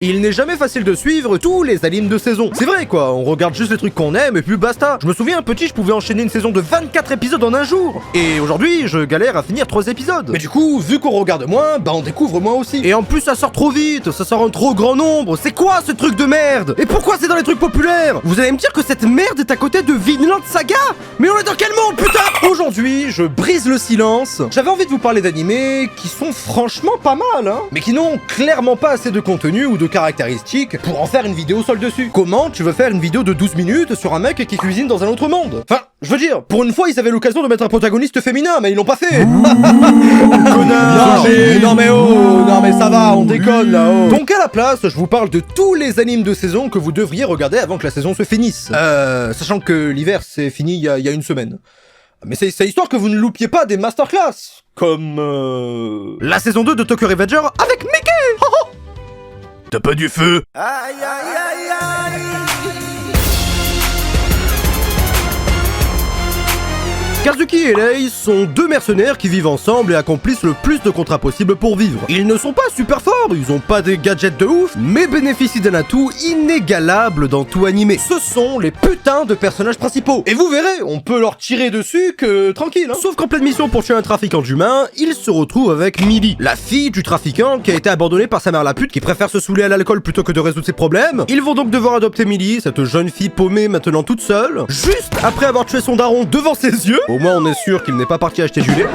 Il n'est jamais facile de suivre tous les animes de saison. C'est vrai quoi, on regarde juste les trucs qu'on aime et puis basta. Je me souviens petit, je pouvais enchaîner une saison de 24 épisodes en un jour. Et aujourd'hui, je galère à finir 3 épisodes. Mais du coup, vu qu'on regarde moins, bah on découvre moins aussi. Et en plus, ça sort trop vite, ça sort en trop grand nombre. C'est quoi ce truc de merde? Et pourquoi c'est dans les trucs populaires? Vous allez me dire que cette merde est à côté de Vinland Saga? Mais on est dans quel monde, putain? Aujourd'hui, je brise le silence. J'avais envie de vous parler d'animés qui sont franchement pas mal, hein, mais qui n'ont clairement pas assez de contenu ou de caractéristiques pour en faire une vidéo seule dessus. Comment tu veux faire une vidéo de 12 minutes sur un mec qui cuisine dans un autre monde? Enfin, je veux dire, pour une fois, ils avaient l'occasion de mettre un protagoniste féminin, mais ils l'ont pas fait. Connard. Non mais oh, non mais ça va, on déconne là. Oh. Donc à la place, je vous parle de tous les animes de saison que vous devriez regarder avant que la saison se finisse. Sachant que l'hiver c'est fini il y a une semaine. Mais c'est histoire que vous ne loupiez pas des masterclass, comme la saison 2 de Tokyo Revenger avec Mickey. T'as pas du feu? Aïe aïe aïe aïe. Kazuki et Lei sont deux mercenaires qui vivent ensemble et accomplissent le plus de contrats possible pour vivre. Ils ne sont pas super forts, ils ont pas des gadgets de ouf, mais bénéficient d'un atout inégalable dans tout animé. Ce sont les putains de personnages principaux. Et vous verrez, on peut leur tirer dessus que tranquille, hein. Sauf qu'en pleine mission pour tuer un trafiquant d'humains, ils se retrouvent avec Millie, la fille du trafiquant qui a été abandonnée par sa mère la pute qui préfère se saouler à l'alcool plutôt que de résoudre ses problèmes. Ils vont donc devoir adopter Millie, cette jeune fille paumée maintenant toute seule, juste après avoir tué son daron devant ses yeux. Au moins on est sûr qu'il n'est pas parti acheter du lait.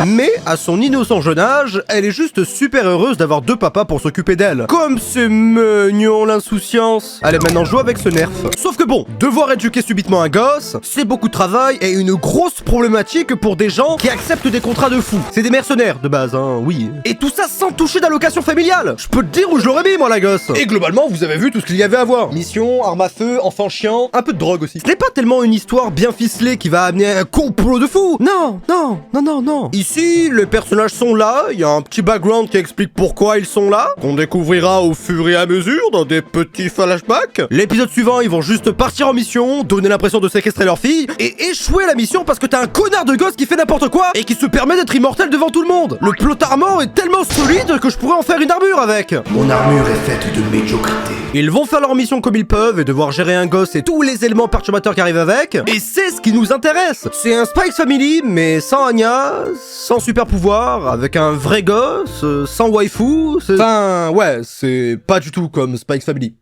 Mais à son innocent jeune âge, elle est juste super heureuse d'avoir deux papas pour s'occuper d'elle. Comme c'est mignon l'insouciance. Allez maintenant joue avec ce nerf. Sauf que bon, devoir éduquer subitement un gosse, c'est beaucoup de travail et une grosse problématique pour des gens qui acceptent des contrats de fou. C'est des mercenaires de base, hein, oui. Et tout ça sans toucher d'allocation familiale. Je peux te dire où je l'aurais mis moi la gosse. Et globalement vous avez vu tout ce qu'il y avait à voir. Mission, arme à feu, enfant chiant, un peu de drogue aussi. Ce n'est pas tellement une histoire bien ficelée qui va amener un complot de fou. Non, non, non, non, non. Ici, les personnages sont là, il y a un petit background qui explique pourquoi ils sont là, qu'on découvrira au fur et à mesure dans des petits flashbacks. L'épisode suivant, ils vont juste partir en mission, donner l'impression de séquestrer leur fille, et échouer la mission parce que t'as un connard de gosse qui fait n'importe quoi et qui se permet d'être immortel devant tout le monde. Le plot armor est tellement solide que je pourrais en faire une armure avec. Mon armure est faite de médiocrité. Ils vont faire leur mission comme ils peuvent et devoir gérer un gosse et tous les éléments perturbateurs qui arrivent avec. Et c'est ce qui nous intéresse. C'est un Spy Family, mais sans Anya, sans super pouvoir, avec un vrai gosse, sans waifu. Enfin, ouais, c'est pas du tout comme Spy Family.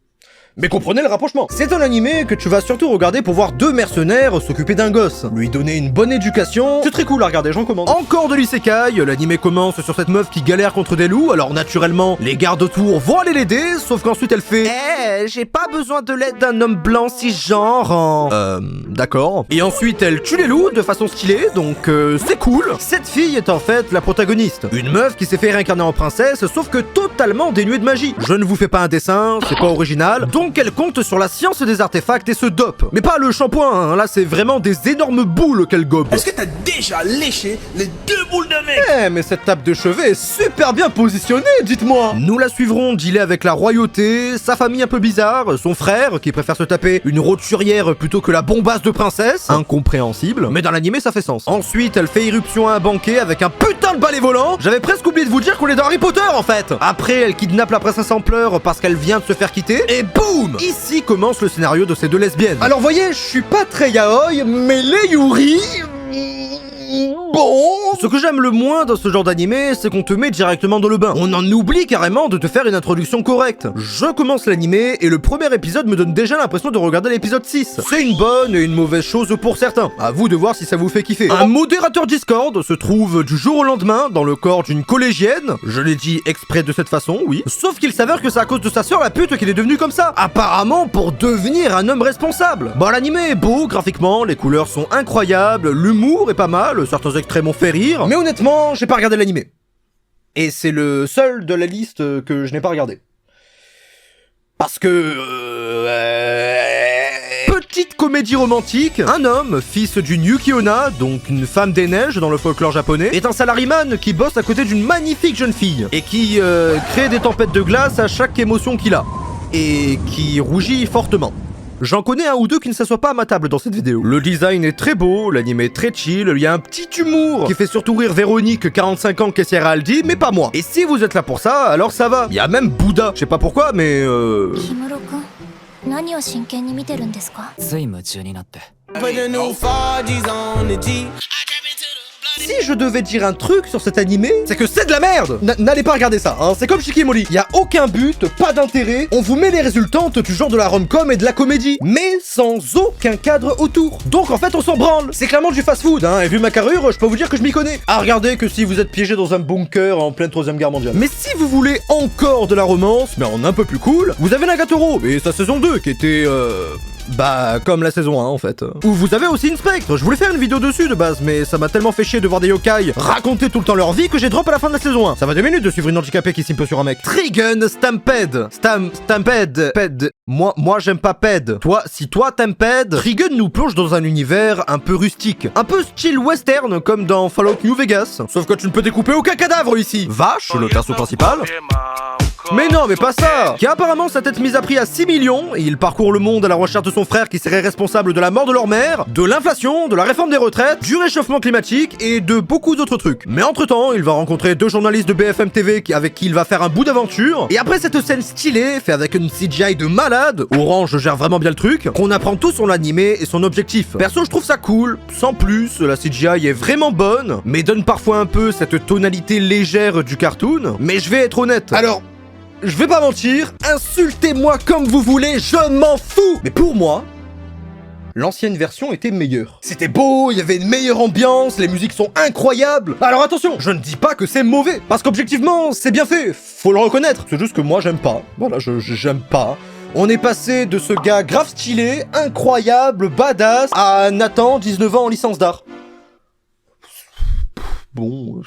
Mais comprenez le rapprochement. C'est un animé que tu vas surtout regarder pour voir deux mercenaires s'occuper d'un gosse, lui donner une bonne éducation. C'est très cool à regarder, j'en recommande. Encore de l'isekai, l'animé commence sur cette meuf qui galère contre des loups, alors naturellement, les gardes autour vont aller l'aider, sauf qu'ensuite elle fait j'ai pas besoin de l'aide d'un homme blanc cisgenre en... d'accord. Et ensuite elle tue les loups de façon stylée, donc c'est cool. Cette fille est en fait la protagoniste. Une meuf qui s'est fait réincarner en princesse, sauf que totalement dénuée de magie. Je ne vous fais pas un dessin, c'est pas original, donc elle compte sur la science des artefacts et se dope. Mais pas le shampoing, hein. Là c'est vraiment des énormes boules qu'elle gobe. Est-ce que t'as déjà léché les 2 boules de mec? Mais cette table de chevet est super bien positionnée, dites-moi. Nous la suivrons dealer avec la royauté, sa famille un peu bizarre, son frère qui préfère se taper une roturière plutôt que la bombasse de princesse, incompréhensible, mais dans l'animé ça fait sens. Ensuite elle fait irruption à un banquet avec un putain de balai volant. J'avais presque oublié de vous dire qu'on est dans Harry Potter en fait. Après elle kidnappe la princesse en pleurs parce qu'elle vient de se faire quitter, et boum! Ici commence le scénario de ces deux lesbiennes. Alors voyez, je suis pas très yaoi, mais les Yuri... Bon... Ce que j'aime le moins dans ce genre d'animé, c'est qu'on te met directement dans le bain. On en oublie carrément de te faire une introduction correcte. Je commence l'animé et le premier épisode me donne déjà l'impression de regarder l'épisode 6. C'est une bonne et une mauvaise chose pour certains. À vous de voir si ça vous fait kiffer. Un modérateur Discord se trouve du jour au lendemain dans le corps d'une collégienne. Je l'ai dit exprès de cette façon, oui. Sauf qu'il s'avère que c'est à cause de sa sœur la pute qu'il est devenu comme ça. Apparemment pour devenir un homme responsable. Bon, l'animé est beau graphiquement, les couleurs sont incroyables, l'humour est pas mal, certains extraits m'ont fait rire. Mais honnêtement, j'ai pas regardé l'animé. Et c'est le seul de la liste que je n'ai pas regardé. Parce que... Petite comédie romantique, un homme, fils d'une Yuki-onna, donc une femme des neiges dans le folklore japonais, est un salariman qui bosse à côté d'une magnifique jeune fille, et qui crée des tempêtes de glace à chaque émotion qu'il a, et qui rougit fortement. J'en connais un ou deux qui ne s'assoient pas à ma table dans cette vidéo. Le design est très beau, l'anime est très chill, il y a un petit humour qui fait surtout rire Véronique, 45 ans, caissière à Aldi, mais pas moi. Et si vous êtes là pour ça, alors ça va. Il y a même Bouddha, je sais pas pourquoi, mais 氷室君何を真剣に見てるんですか つい夢中になって Put the new 4Gs on the G. si je devais dire un truc sur cet animé, c'est que c'est de la merde. N'allez pas regarder ça, hein. C'est comme Shikimori. Il y a aucun but, pas d'intérêt. On vous met les résultantes du genre de la rom-com et de la comédie, mais sans aucun cadre autour. Donc en fait, on s'en branle. C'est clairement du fast-food, hein. Et vu ma carrure, je peux vous dire que je m'y connais. À regarder que si vous êtes piégé dans un bunker en pleine 3ème guerre mondiale. Mais si vous voulez encore de la romance, mais en un peu plus cool, vous avez Nagatoro et sa saison 2 qui était bah, comme la saison 1 en fait. Ou vous avez aussi une Spectre, je voulais faire une vidéo dessus de base, mais ça m'a tellement fait chier de voir des yokai raconter tout le temps leur vie que j'ai drop à la fin de la saison 1. Ça va 2 minutes de suivre une handicapée qui simpe sur un mec. Trigun Stampede. Stampede. Ped. Moi j'aime pas Ped. Si toi t'aimes Ped, Trigun nous plonge dans un univers un peu rustique. Un peu style western comme dans Fallout New Vegas. Sauf que tu ne peux découper aucun cadavre ici. Vache, le perso principal. Mais non, mais pas ça! Qui a apparemment sa tête mise à prix à 6 millions, et il parcourt le monde à la recherche de son frère qui serait responsable de la mort de leur mère, de l'inflation, de la réforme des retraites, du réchauffement climatique et de beaucoup d'autres trucs. Mais entre-temps, il va rencontrer 2 journalistes de BFM TV avec qui il va faire un bout d'aventure, et après cette scène stylée, fait avec une CGI de malade, Orange gère vraiment bien le truc, qu'on apprend tout son animé et son objectif. Perso, je trouve ça cool, sans plus, la CGI est vraiment bonne, mais donne parfois un peu cette tonalité légère du cartoon, mais je vais être honnête. Alors, je vais pas mentir, insultez-moi comme vous voulez, je m'en fous. Mais pour moi, l'ancienne version était meilleure. C'était beau, il y avait une meilleure ambiance, les musiques sont incroyables. Alors attention, je ne dis pas que c'est mauvais, parce qu'objectivement, c'est bien fait, faut le reconnaître. C'est juste que moi, j'aime pas. Voilà, j'aime pas. On est passé de ce gars grave stylé, incroyable, badass, à Nathan, 19 ans en licence d'art. Bon,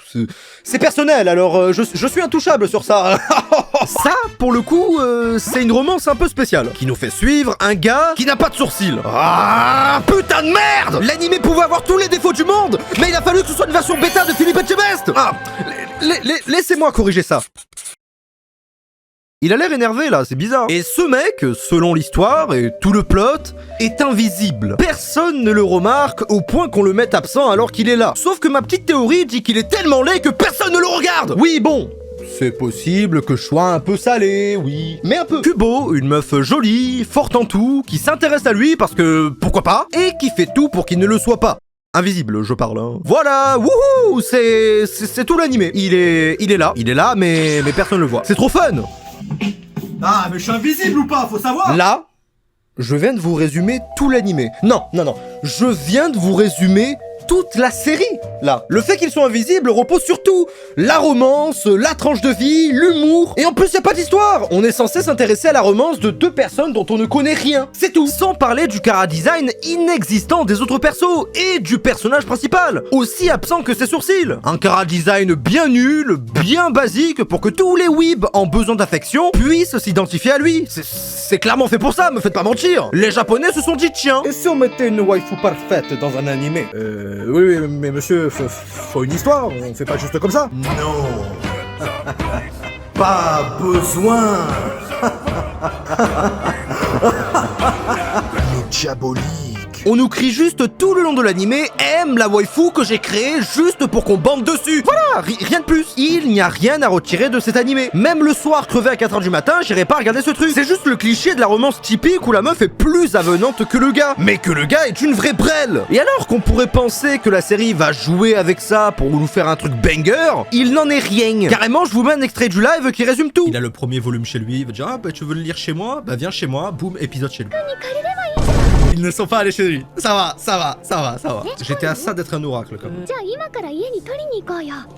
c'est personnel, alors je suis intouchable sur ça. Ça, pour le coup, c'est une romance un peu spéciale, qui nous fait suivre un gars qui n'a pas de sourcils. Ah, putain de merde! L'animé pouvait avoir tous les défauts du monde, mais il a fallu que ce soit une version bêta de Philippe Etchebest. Ah, laissez-moi corriger ça. Il a l'air énervé là, c'est bizarre. Et ce mec, selon l'histoire et tout le plot, est invisible. Personne ne le remarque au point qu'on le mette absent alors qu'il est là. Sauf que ma petite théorie dit qu'il est tellement laid que personne ne le regarde. Oui, bon. C'est possible que je sois un peu salé, oui. Mais un peu. Kubo, une meuf jolie, forte en tout, qui s'intéresse à lui parce que, pourquoi pas, et qui fait tout pour qu'il ne le soit pas. Invisible, je parle. Hein. Voilà, wouhou, c'est tout l'animé. Il est là, mais personne ne le voit. C'est trop fun. Ah, mais je suis invisible ou pas? Faut savoir! Là, je viens de vous résumer tout l'animé. Non, je viens de vous résumer toute la série, là. Le fait qu'ils soient invisibles repose sur tout. La romance, la tranche de vie, l'humour. Et en plus, y a pas d'histoire. On est censé s'intéresser à la romance de 2 personnes dont on ne connaît rien. C'est tout. Sans parler du chara-design inexistant des autres persos et du personnage principal, aussi absent que ses sourcils. Un chara-design bien nul, bien basique pour que tous les weebs en besoin d'affection puissent s'identifier à lui. C'est clairement fait pour ça, me faites pas mentir. Les japonais se sont dit tiens, et si on mettait une waifu parfaite dans un animé? Oui, mais monsieur, faut une histoire, on fait pas juste comme ça. Non. Pas besoin. Mais diabolique. On nous crie juste tout le long de l'animé, aime la waifu que j'ai créée juste pour qu'on bande dessus. Voilà, rien de plus. Il n'y a rien à retirer de cet animé. Même le soir, crevé à 4h du matin, j'irai pas regarder ce truc. C'est juste le cliché de la romance typique où la meuf est plus avenante que le gars. Mais que le gars est une vraie brêle. Et alors qu'on pourrait penser que la série va jouer avec ça pour nous faire un truc banger, il n'en est rien. Carrément, je vous mets un extrait du live qui résume tout. Il a le premier volume chez lui, il va dire ah bah tu veux le lire chez moi? Bah viens chez moi, boum, épisode chez lui. Ils ne sont pas allés chez lui. Ça va. J'étais à ça d'être un oracle quand même.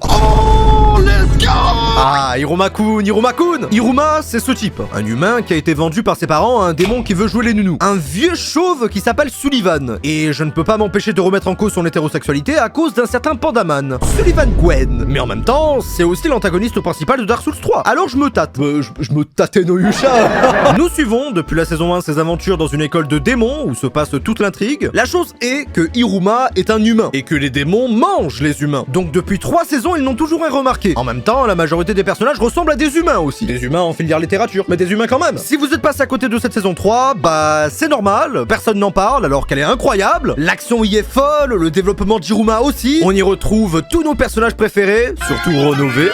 Oh, let's go! Ah, Hiruma-kun. Hiruma, c'est ce type. Un humain qui a été vendu par ses parents à un démon qui veut jouer les nounous. Un vieux chauve qui s'appelle Sullivan. Et je ne peux pas m'empêcher de remettre en cause son hétérosexualité à cause d'un certain Pandaman. Sullivan Gwen. Mais en même temps, c'est aussi l'antagoniste principal de Dark Souls 3. Alors je me tâte. Je me tâtais no Yusha. Nous suivons, depuis la saison 1, ses aventures dans une école de démons où se passe toute l'intrigue. La chose est que Iruma est un humain, et que les démons mangent les humains. Donc depuis 3 saisons, ils n'ont toujours rien remarqué. En même temps, la majorité des personnages ressemblent à des humains aussi. Des humains en filière littérature, mais des humains quand même. Si vous êtes passé à côté de cette saison 3, bah c'est normal, personne n'en parle alors qu'elle est incroyable. L'action y est folle, le développement d'Iruma aussi. On y retrouve tous nos personnages préférés, surtout rénovés.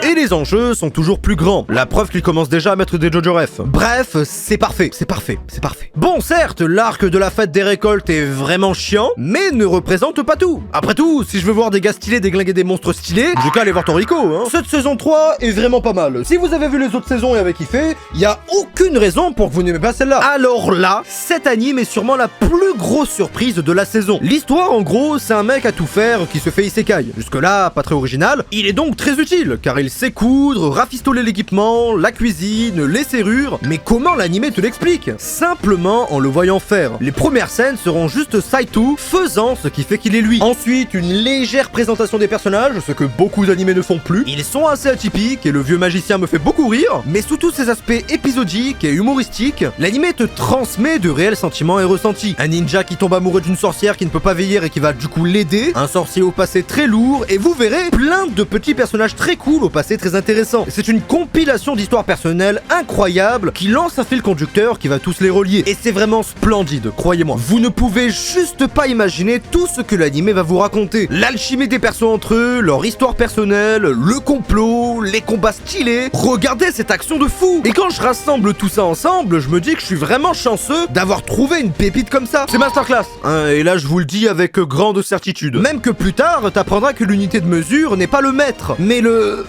Et les enjeux sont toujours plus grands. La preuve qu'il commence déjà à mettre des Jojo Ref. Bref, c'est parfait, c'est parfait, c'est parfait. Bon, certes, l'arc de la fête des récoltes est vraiment chiant, mais ne représente pas tout. Après tout, si je veux voir des gars stylés déglinguer des monstres stylés, j'ai qu'à aller voir Toriko, hein. Cette saison 3 est vraiment pas mal. Si vous avez vu les autres saisons et avez kiffé, y a aucune raison pour que vous n'aimez pas celle-là. Alors là, cet anime est sûrement la plus grosse surprise de la saison. L'histoire, en gros, c'est un mec à tout faire qui se fait isekai. Jusque-là, pas très original. Il est donc très utile, car il sait coudre, rafistoler l'équipement, la cuisine, les serrures. Mais comment l'anime te l'explique? Simplement en le voyant faire. Les premières scènes seront juste Saito faisant ce qui fait qu'il est lui. Ensuite, une légère présentation des personnages, ce que beaucoup d'animés ne font plus. Ils sont assez atypiques et le vieux magicien me fait beaucoup rire. Mais sous tous ces aspects épisodiques et humoristiques, l'anime te transmet de réels sentiments et ressentis. Un ninja qui tombe amoureux d'une sorcière qui ne peut pas veiller et qui va du coup l'aider. Un sorcier au passé très lourd et vous verrez plein de petits personnages très cool au passé très intéressant. C'est une compilation d'histoires personnelles incroyables qui lance un fil conducteur qui va tous les relier. Et c'est vraiment splendide, croyez-moi. Vous ne pouvez juste pas imaginer tout ce que l'anime va vous raconter. L'alchimie des persos entre eux, leur histoire personnelle, le complot, les combats stylés. Regardez cette action de fou. Et quand je rassemble tout ça ensemble, je me dis que je suis vraiment chanceux d'avoir trouvé une pépite comme ça. C'est masterclass, hein, et là je vous le dis avec grande certitude. Même que plus tard, t'apprendras que l'unité de mesure n'est pas le mètre, mais le...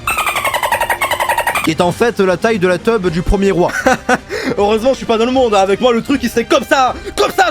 qui est en fait la taille de la tub du premier roi. Heureusement je suis pas dans le monde, hein. Avec moi le truc il serait comme ça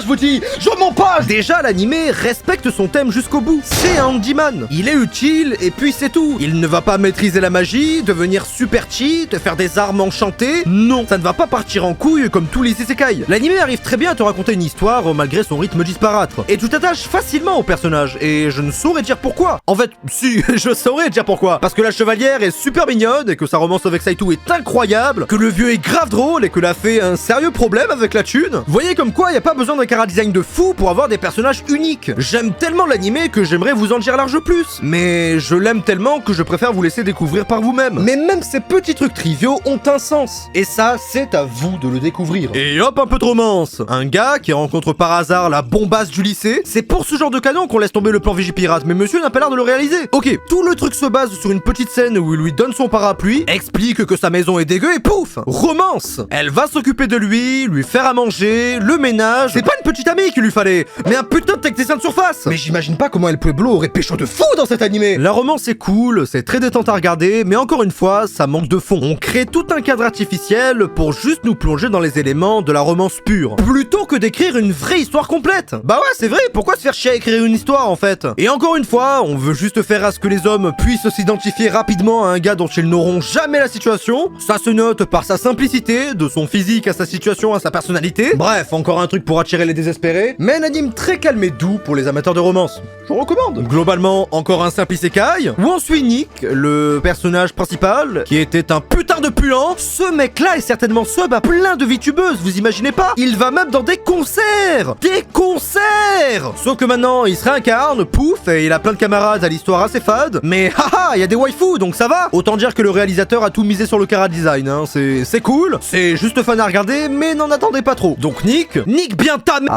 je vous dis, je mens pas. Déjà l'animé respecte son thème jusqu'au bout. C'est un handyman, il est utile et puis c'est tout. Il ne va pas maîtriser la magie, devenir super cheat, faire des armes enchantées, non. Ça ne va pas partir en couille comme tous les isekai. L'animé arrive très bien à te raconter une histoire malgré son rythme disparate. Et tu t'attaches facilement au personnage, et je ne saurais dire pourquoi. En fait, si, je saurais dire pourquoi. Parce que la chevalière est super mignonne et que sa romance avec Saito est incroyable, que le vieux est grave drôle et que la fée a un sérieux problème avec la thune. Vous voyez comme quoi y a pas besoin d'un chara-design de fou pour avoir des personnages uniques. J'aime tellement l'animé que j'aimerais vous en dire large plus. Mais je l'aime tellement que je préfère vous laisser découvrir par vous-même. Mais même ces petits trucs triviaux ont un sens. Et ça, c'est à vous de le découvrir. Et hop, un peu de romance. Un gars qui rencontre par hasard la bombasse du lycée. C'est pour ce genre de canon qu'on laisse tomber le plan Vigipirate, mais monsieur n'a pas l'air de le réaliser. Ok, tout le truc se base sur une petite scène où il lui donne son parapluie, explique que sa maison est dégueu et pouf, romance. Elle va s'occuper de lui faire à manger, le ménage. C'est pas une petite amie qu'il lui fallait, mais un putain de technicien de surface. Mais j'imagine pas comment El Pueblo aurait pécho de fou dans cet animé. La romance est cool, c'est très détente à regarder, mais encore une fois, ça manque de fond. On crée tout un cadre artificiel pour juste nous plonger dans les éléments de la romance pure, plutôt que d'écrire une vraie histoire complète. Bah ouais, c'est vrai, pourquoi se faire chier à écrire une histoire en fait? Et encore une fois, on veut juste faire à ce que les hommes puissent s'identifier rapidement à un gars dont ils n'auront jamais la situation. Ça se note par sa simplicité, de son physique à sa situation à sa personnalité. Bref, encore un truc pour attirer les désespérés, mais un anime très calme et doux pour les amateurs de romance. Je vous recommande. Globalement, encore un simple isekai, où on suit Nick, le personnage principal, qui était un putain de puant. Ce mec-là est certainement sub à plein de VTubeuses, vous imaginez pas? Il va même dans des concerts! Des concerts! Sauf que maintenant, il se réincarne, pouf, et il a plein de camarades à l'histoire assez fade, mais haha, il y a des waifus, donc ça va! Autant dire que le réalisateur a tout misé sur le chara design, hein. C'est cool, c'est juste fun à regarder, mais n'en attendez pas trop. Donc Nick bien ta m...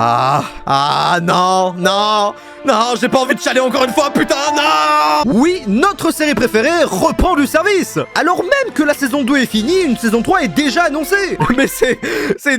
Non, j'ai pas envie de chialer encore une fois, putain, non! Oui, notre série préférée reprend du service! Alors même que la saison 2 est finie, une saison 3 est déjà annoncée! Mais c'est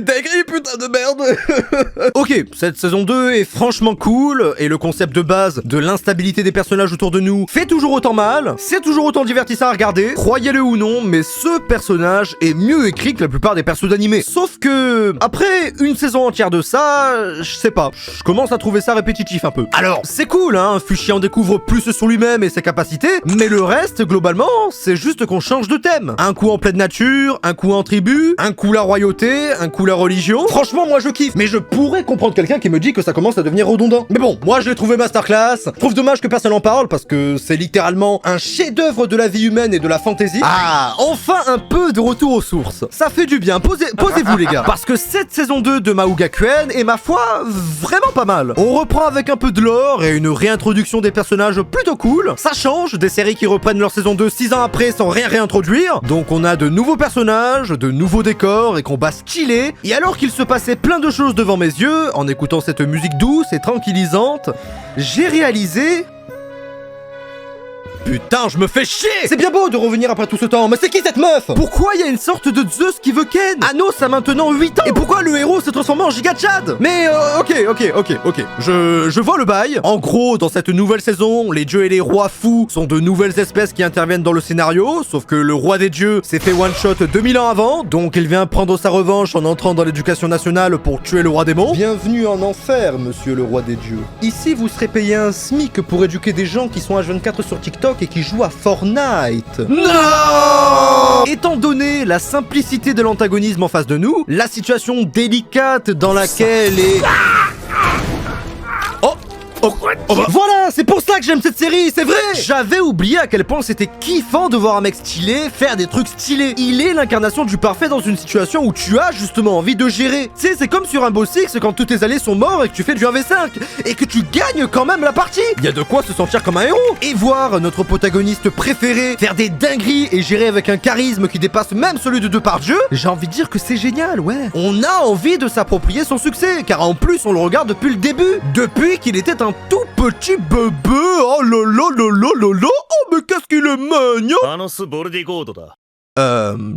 dingue, putain de merde! Ok, cette saison 2 est franchement cool, et le concept de base de l'instabilité des personnages autour de nous fait toujours autant mal, c'est toujours autant divertissant à regarder, croyez-le ou non, mais ce personnage est mieux écrit que la plupart des persos d'animé. Sauf que, après une saison entière de ça, je sais pas, je commence à trouver ça répétitif un peu. Alors, c'est cool, hein, Fushi en découvre plus sur lui-même et ses capacités, mais le reste, globalement, c'est juste qu'on change de thème. Un coup en pleine nature, un coup en tribu, un coup la royauté, un coup la religion. Franchement, moi je kiffe, mais je pourrais comprendre quelqu'un qui me dit que ça commence à devenir redondant. Mais bon, moi je l'ai trouvé masterclass. Je trouve dommage que personne en parle parce que c'est littéralement un chef-d'œuvre de la vie humaine et de la fantasy. Ah, Enfin un peu de retour aux sources. Ça fait du bien, posez-vous les gars. Parce que cette saison 2 de Mahougakuen est ma foi vraiment pas mal. On reprend avec un peu de lore et une réintroduction des personnages plutôt cool. Ça change des séries qui reprennent leur saison 2 6 ans après sans rien réintroduire. Donc on a de nouveaux personnages, de nouveaux décors et combats stylés. Et alors qu'il se passait plein de choses devant mes yeux, en écoutant cette musique douce et tranquillisante, j'ai réalisé... Putain, je me fais chier! C'est bien beau de revenir après tout ce temps, mais c'est qui cette meuf? Pourquoi il y a une sorte de Zeus qui veut Ken? Anos a maintenant 8 ans! Et pourquoi le héros s'est transformé en Giga Chad? Mais ok. Je vois le bail. En gros, dans cette nouvelle saison, les dieux et les rois fous sont de nouvelles espèces qui interviennent dans le scénario, sauf que le roi des dieux s'est fait one-shot 2000 ans avant, donc il vient prendre sa revanche en entrant dans l'éducation nationale pour tuer le roi démon. Bienvenue en enfer, monsieur le roi des dieux. Ici, vous serez payé un SMIC pour éduquer des gens qui sont H24 sur TikTok et qui joue à Fortnite. Non! Étant donné la simplicité de l'antagonisme en face de nous, la situation délicate dans laquelle est... Voilà, c'est pour ça que j'aime cette série, c'est vrai! J'avais oublié à quel point c'était kiffant de voir un mec stylé faire des trucs stylés. Il est l'incarnation du parfait dans une situation où tu as justement envie de gérer. Tu sais, c'est comme sur Rainbow Six quand tous tes alliés sont morts et que tu fais du 1v5 et que tu gagnes quand même la partie. Il y a de quoi se sentir comme un héros. Et voir notre protagoniste préféré faire des dingueries et gérer avec un charisme qui dépasse même celui de Depardieu, j'ai envie de dire que c'est génial, ouais. On a envie de s'approprier son succès, car en plus on le regarde depuis le début. Depuis qu'il était un tout petit bébé. Oh lolo, oh mais qu'est-ce qu'il est mignon.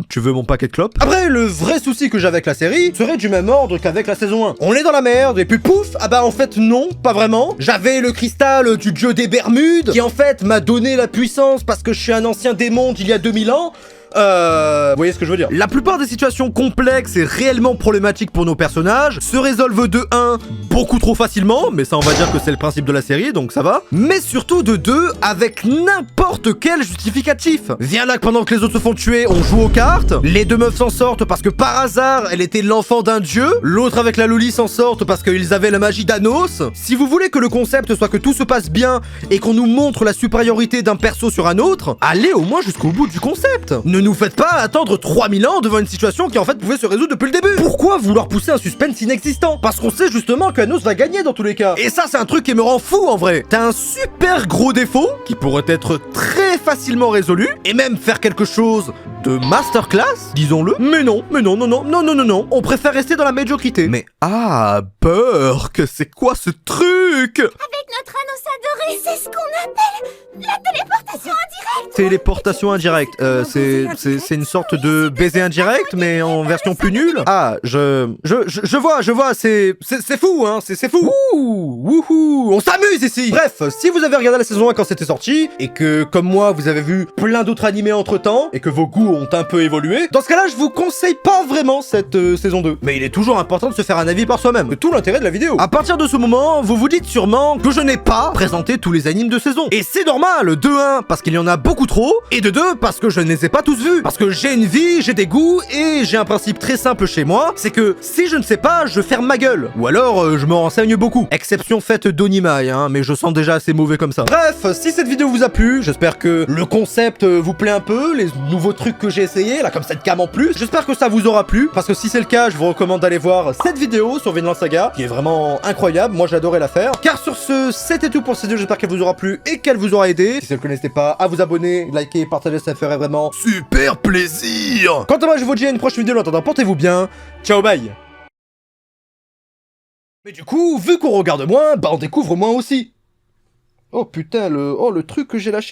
Tu veux mon paquet de clopes? Après, le vrai souci que j'ai avec la série serait du même ordre qu'avec la saison 1. On est dans la merde, et puis pouf, ah bah en fait non, pas vraiment. J'avais le cristal du dieu des Bermudes, qui en fait m'a donné la puissance parce que je suis un ancien démon d'il y a 2000 ans. Vous voyez ce que je veux dire? La plupart des situations complexes et réellement problématiques pour nos personnages se résolvent de 1 beaucoup trop facilement, mais ça on va dire que c'est le principe de la série, donc ça va. Mais surtout de 2 avec n'importe quel justificatif. Viens là que pendant que les autres se font tuer, on joue aux cartes. Les deux meufs s'en sortent parce que par hasard, elle était l'enfant d'un dieu. L'autre avec la Loli s'en sortent parce qu'ils avaient la magie d'Anos. Si vous voulez que le concept soit que tout se passe bien et qu'on nous montre la supériorité d'un perso sur un autre, allez au moins jusqu'au bout du concept. Ne nous faites pas attendre 3000 ans devant une situation qui en fait pouvait se résoudre depuis le début. Pourquoi vouloir pousser un suspense inexistant? Parce qu'on sait justement qu'Anos va gagner dans tous les cas. Et ça c'est un truc qui me rend fou en vrai. T'as un super gros défaut qui pourrait être très facilement résolu et même faire quelque chose de masterclass, disons-le. Mais non, on préfère rester dans la médiocrité. Mais Burk, c'est quoi ce truc? Avec notre Anos adoré, c'est ce qu'on appelle la téléportation indirecte. Téléportation indirecte, c'est une sorte de baiser indirect, mais en version plus nulle. Ah, je vois, c'est fou, hein, c'est fou. Wouhou, on s'amuse ici. Bref, si vous avez regardé la saison 1 quand c'était sorti, et que, comme moi, vous avez vu plein d'autres animés entre-temps, et que vos goûts ont un peu évolué, dans ce cas-là, je vous conseille pas vraiment cette saison 2. Mais il est toujours important de se faire un avis par soi-même. C'est tout l'intérêt de la vidéo. À partir de ce moment, vous vous dites sûrement que je n'ai pas présenté tous les animes de saison. Et c'est normal, de 1, parce qu'il y en a beaucoup trop, et de 2, parce que je ne les ai pas tous vus. Parce que j'ai une vie, j'ai des goûts, et j'ai un principe très simple chez moi, c'est que si je ne sais pas, je ferme ma gueule. Ou alors, je me renseigne beaucoup. Exception faite d'Onimai, hein, mais je sens déjà assez mauvais comme ça. Bref, si cette vidéo vous a plu, j'espère que le concept vous plaît un peu, les nouveaux trucs que j'ai essayé, là, comme cette cam en plus, j'espère que ça vous aura plu, parce que si c'est le cas, je vous recommande d'aller voir cette vidéo sur Vinland Saga, qui est vraiment incroyable, moi j'ai adoré la faire. Car sur ce, c'était tout pour cette vidéo, j'espère qu'elle vous aura plu et qu'elle vous aura aidé. Si c'est le cas, n'hésitez pas à vous abonner, liker, partager, ça ferait vraiment super plaisir. Quant à moi, je vous dis à une prochaine vidéo, en attendant, portez-vous bien, ciao, bye. Mais du coup, vu qu'on regarde moins, bah on découvre moins aussi. Oh putain, le truc que j'ai lâché.